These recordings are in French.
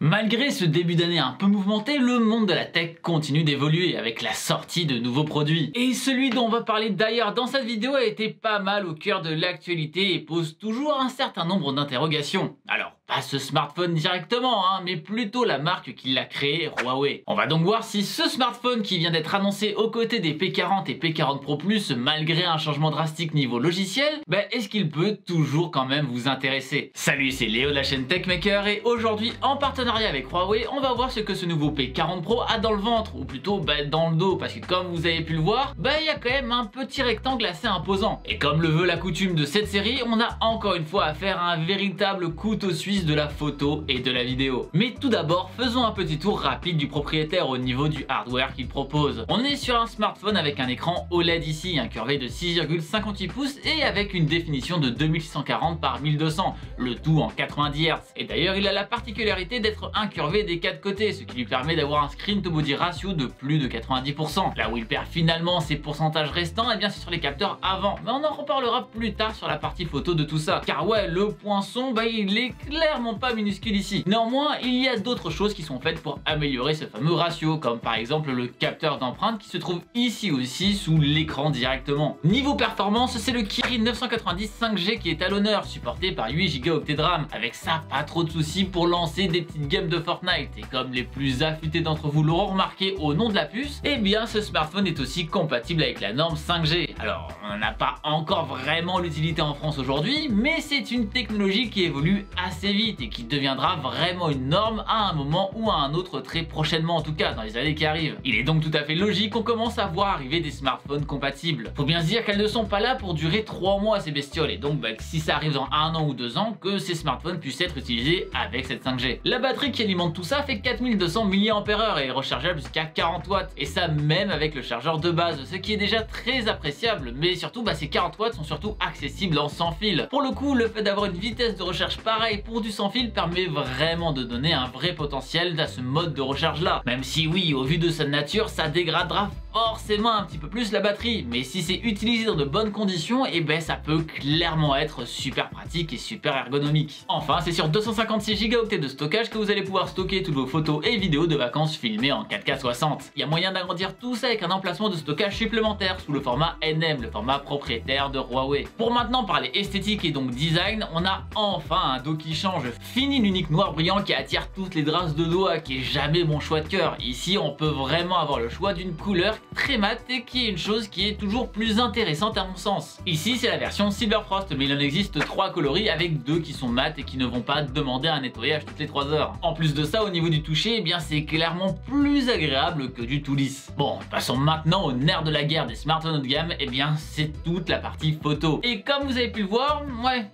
Malgré ce début d'année un peu mouvementé, le monde de la tech continue d'évoluer avec la sortie de nouveaux produits. Et celui dont on va parler d'ailleurs dans cette vidéo a été pas mal au cœur de l'actualité et pose toujours un certain nombre d'interrogations. Alors, pas ce smartphone directement, mais plutôt la marque qui l'a créé, Huawei. On va donc voir si ce smartphone qui vient d'être annoncé aux côtés des P40 et P40 Pro Plus, malgré un changement drastique niveau logiciel, est-ce qu'il peut toujours quand même vous intéresser? Salut, c'est Léo de la chaîne Techmaker et aujourd'hui, en partenariat avec Huawei, on va voir ce que ce nouveau P40 Pro a dans le ventre, ou plutôt dans le dos, parce que comme vous avez pu le voir, il y a quand même un petit rectangle assez imposant. Et comme le veut la coutume de cette série, on a encore une fois affaire à un véritable couteau suisse de la photo et de la vidéo. Mais tout d'abord, faisons un petit tour rapide du propriétaire au niveau du hardware qu'il propose. On est sur un smartphone avec un écran OLED ici, incurvé de 6,58 pouces et avec une définition de 2640 par 1200, le tout en 90 Hz. Et d'ailleurs, il a la particularité d'être incurvé des 4 côtés, ce qui lui permet d'avoir un screen to body ratio de plus de 90%. Là où il perd finalement ses pourcentages restants, c'est sur les capteurs avant. Mais on en reparlera plus tard sur la partie photo de tout ça. Car ouais, le point son, il est clairement pas minuscule ici. Néanmoins, il y a d'autres choses qui sont faites pour améliorer ce fameux ratio, comme par exemple le capteur d'empreinte qui se trouve ici aussi sous l'écran directement. Niveau performance, c'est le Kirin 990 5G qui est à l'honneur, supporté par 8 Go de RAM. Avec ça, pas trop de soucis pour lancer des petites games de Fortnite. Et comme les plus affûtés d'entre vous l'auront remarqué au nom de la puce, ce smartphone est aussi compatible avec la norme 5G. Alors, on n'a pas encore vraiment l'utilité en France aujourd'hui, mais c'est une technologie qui évolue assez vite et qui deviendra vraiment une norme à un moment ou à un autre très prochainement, en tout cas dans les années qui arrivent. Il est donc tout à fait logique qu'on commence à voir arriver des smartphones compatibles. Faut bien se dire qu'elles ne sont pas là pour durer 3 mois ces bestioles, et donc si ça arrive dans 1 an ou 2 ans, que ces smartphones puissent être utilisés avec cette 5G. La batterie qui alimente tout ça fait 4200 mAh et est rechargeable jusqu'à 40 watts, et ça même avec le chargeur de base, ce qui est déjà très appréciable, mais surtout ces 40 watts sont surtout accessibles en sans fil. Pour le coup, le fait d'avoir une vitesse de recharge pareille pour du sans fil permet vraiment de donner un vrai potentiel à ce mode de recharge là, même si oui, au vu de sa nature, ça dégradera forcément un petit peu plus la batterie, mais si c'est utilisé dans de bonnes conditions, ça peut clairement être super pratique et super ergonomique. Enfin, c'est sur 256 Go de stockage que vous allez pouvoir stocker toutes vos photos et vidéos de vacances filmées en 4K 60. Il y a moyen d'agrandir tout ça avec un emplacement de stockage supplémentaire sous le format NM, le format propriétaire de Huawei. Pour maintenant parler esthétique et donc design, on a enfin un dos qui change. Fini l'unique noir brillant qui attire toutes les grâces de doigts, qui est jamais mon choix de cœur. Ici, on peut vraiment avoir le choix d'une couleur très mate et qui est une chose qui est toujours plus intéressante à mon sens. Ici, c'est la version Silver Frost, mais il en existe 3 coloris avec 2 qui sont mat et qui ne vont pas demander un nettoyage toutes les 3 heures. En plus de ça, au niveau du toucher, c'est clairement plus agréable que du tout lisse. Bon, passons maintenant au nerf de la guerre des smartphones haut de gamme, c'est toute la partie photo. Et comme vous avez pu le voir,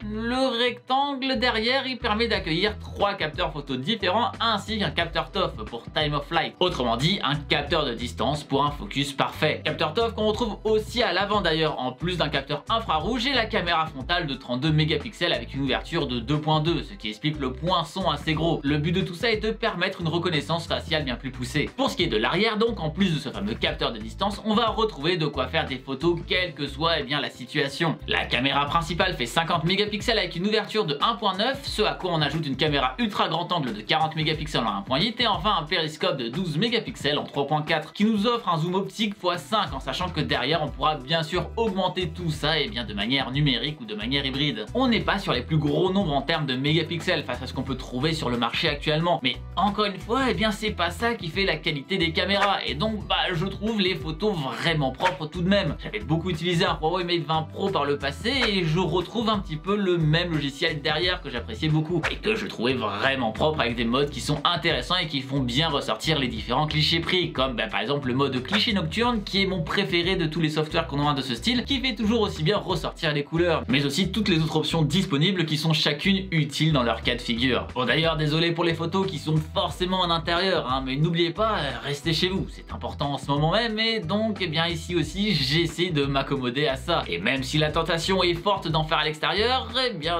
le rectangle derrière, il permet d'accueillir 3 capteurs photo différents ainsi qu'un capteur TOF pour time of flight. Autrement dit, un capteur de distance pour un focus parfait. Capteur TOF qu'on retrouve aussi à l'avant d'ailleurs, en plus d'un capteur infrarouge et la caméra frontale de 32 mégapixels avec une ouverture de 2.2, ce qui explique le poinçon assez gros. Le but de tout ça est de permettre une reconnaissance faciale bien plus poussée. Pour ce qui est de l'arrière donc, en plus de ce fameux capteur de distance, on va retrouver de quoi faire des photos quelle que soit la situation. La caméra principale fait 50 mégapixels avec une ouverture de 1.9, ce à quoi on ajoute une caméra ultra grand angle de 40 mégapixels en 1.8 et enfin un périscope de 12 mégapixels en 3.4 qui nous offre un zoom optique x5, en sachant que derrière on pourra bien sûr augmenter tout ça de manière numérique ou de manière hybride. On n'est pas sur les plus gros nombres en termes de mégapixels face à ce qu'on peut trouver sur le marché actuellement, mais encore une fois, c'est pas ça qui fait la qualité des caméras, et donc je trouve les photos vraiment propres tout de même. J'avais beaucoup utilisé un Huawei Mate 20 Pro par le passé et je retrouve un petit peu le même logiciel derrière que j'appréciais beaucoup et que je trouvais vraiment propre, avec des modes qui sont intéressants et qui font bien ressortir les différents clichés pris, comme par exemple le mode cliché nocturne qui est mon préféré de tous les softwares qu'on a de ce style, qui fait toujours aussi bien ressortir les couleurs, mais aussi toutes les autres options disponibles qui sont chacune utiles dans leur cas de figure. Bon d'ailleurs, désolé pour les photos qui sont forcément en intérieur, mais n'oubliez pas, restez chez vous, c'est important en ce moment même, et donc ici aussi j'essaie de m'accommoder à ça. Et même si la tentation est forte d'en faire à l'extérieur,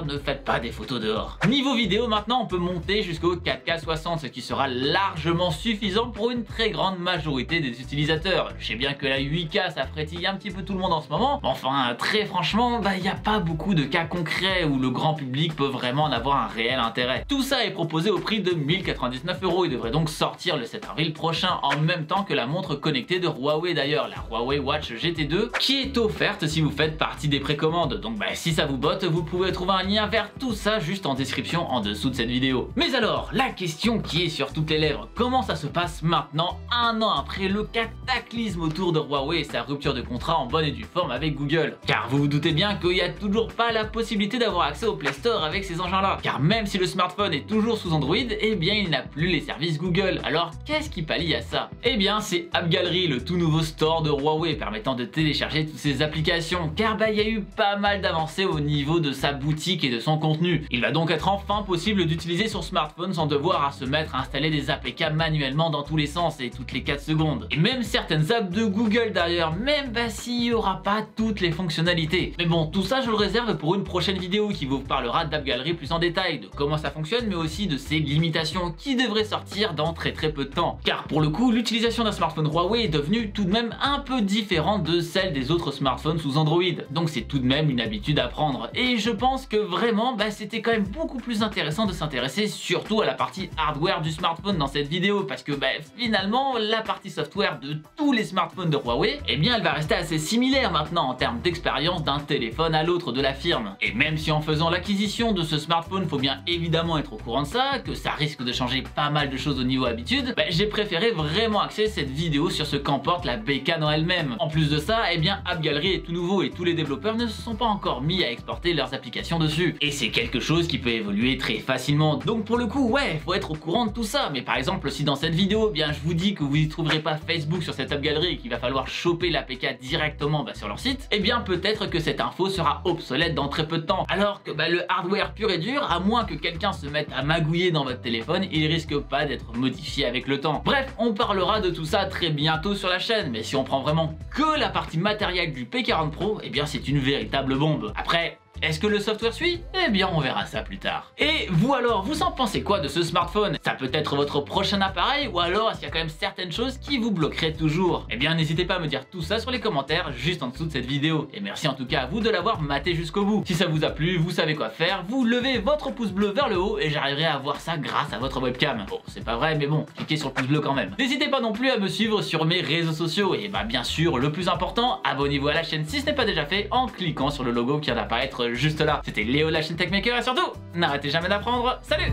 ne faites pas des photos dehors. Niveau vidéo maintenant, on peut monter jusqu'au 4K 60, ce qui sera largement suffisant pour une très grande majorité des utilisateurs. sûr, je sais bien que la 8K ça frétille un petit peu tout le monde en ce moment, mais enfin très franchement, il n'y a pas beaucoup de cas concrets où le grand public peut vraiment en avoir un réel intérêt. Tout ça est proposé au prix de 1099 €. Il devrait donc sortir le 7 avril prochain, en même temps que la montre connectée de Huawei d'ailleurs, la Huawei Watch GT2, qui est offerte si vous faites partie des précommandes. Donc si ça vous botte, vous pouvez trouver un lien vers tout ça juste en description en dessous de cette vidéo. Mais alors, la question qui est sur toutes les lèvres, comment ça se passe maintenant, un an après le cataclysme autour de Huawei et sa rupture de contrat en bonne et due forme avec Google? Car vous vous doutez bien qu'il n'y a toujours pas la possibilité d'avoir accès au Play Store avec ces engins-là. Car même si le smartphone est toujours sous Android, eh bien il n'a plus les services Google. Alors qu'est-ce qui pallie à ça? Eh bien c'est AppGallery, le tout nouveau store de Huawei permettant de télécharger toutes ces applications. Car il y a eu pas mal d'avancées au niveau de sa boutique et de son contenu. Il va donc être enfin possible d'utiliser son smartphone sans devoir à se mettre à installer des APK manuellement dans tous les sens et toutes les 4 secondes. Et même certaines apps de Google d'ailleurs, même s'il n'y aura pas toutes les fonctionnalités. Mais bon, tout ça je le réserve pour une prochaine vidéo qui vous parlera d'AppGallery plus en détail, de comment ça fonctionne, mais aussi de ses limitations qui devraient sortir dans très peu de temps. Car pour le coup, l'utilisation d'un smartphone Huawei est devenue tout de même un peu différente de celle des autres smartphones sous Android. Donc c'est tout de même une habitude à prendre. Et je pense que vraiment, c'était quand même beaucoup plus intéressant de s'intéresser surtout à la partie hardware du smartphone dans cette vidéo, parce que finalement, la partie software de tous les smartphones de Huawei, eh bien elle va rester assez similaire maintenant en termes d'expérience d'un téléphone à l'autre de la firme. Et même si en faisant l'acquisition de ce smartphone, faut bien évidemment être au courant de ça, que ça risque de changer pas mal de choses au niveau habitude, j'ai préféré vraiment axer cette vidéo sur ce qu'emporte la bécane en elle-même. En plus de ça, eh bien AppGallery est tout nouveau et tous les développeurs ne se sont pas encore mis à exporter leurs applications dessus. Et c'est quelque chose qui peut évoluer très facilement. Donc pour le coup, faut être au courant de tout ça. Mais par exemple, si dans cette vidéo, je vous dis que vous y trouverez pas Facebook sur cette AppGallery et qu'il va falloir choper l'APK directement sur leur site, eh bien peut-être que cette info sera obsolète dans très peu de temps. Alors que le hardware pur et dur, à moins que quelqu'un se mette à magouiller dans votre téléphone, il risque pas d'être modifié avec le temps. Bref, on parlera de tout ça très bientôt sur la chaîne, mais si on prend vraiment que la partie matérielle du P40 Pro, eh bien c'est une véritable bombe. Après, est-ce que le software suit? Eh bien on verra ça plus tard. Et vous alors, vous en pensez quoi de ce smartphone? Ça peut être votre prochain appareil, ou alors est-ce qu'il y a quand même certaines choses qui vous bloqueraient toujours? Eh bien n'hésitez pas à me dire tout ça sur les commentaires juste en dessous de cette vidéo. Et merci en tout cas à vous de l'avoir maté jusqu'au bout. Si ça vous a plu, vous savez quoi faire, vous levez votre pouce bleu vers le haut et j'arriverai à voir ça grâce à votre webcam. Bon, c'est pas vrai, mais bon, cliquez sur le pouce bleu quand même. N'hésitez pas non plus à me suivre sur mes réseaux sociaux et bien sûr, le plus important, abonnez-vous à la chaîne si ce n'est pas déjà fait en cliquant sur le logo qui vient d'apparaître juste là. C'était Léo de la chaîne Techmaker et surtout, n'arrêtez jamais d'apprendre. Salut!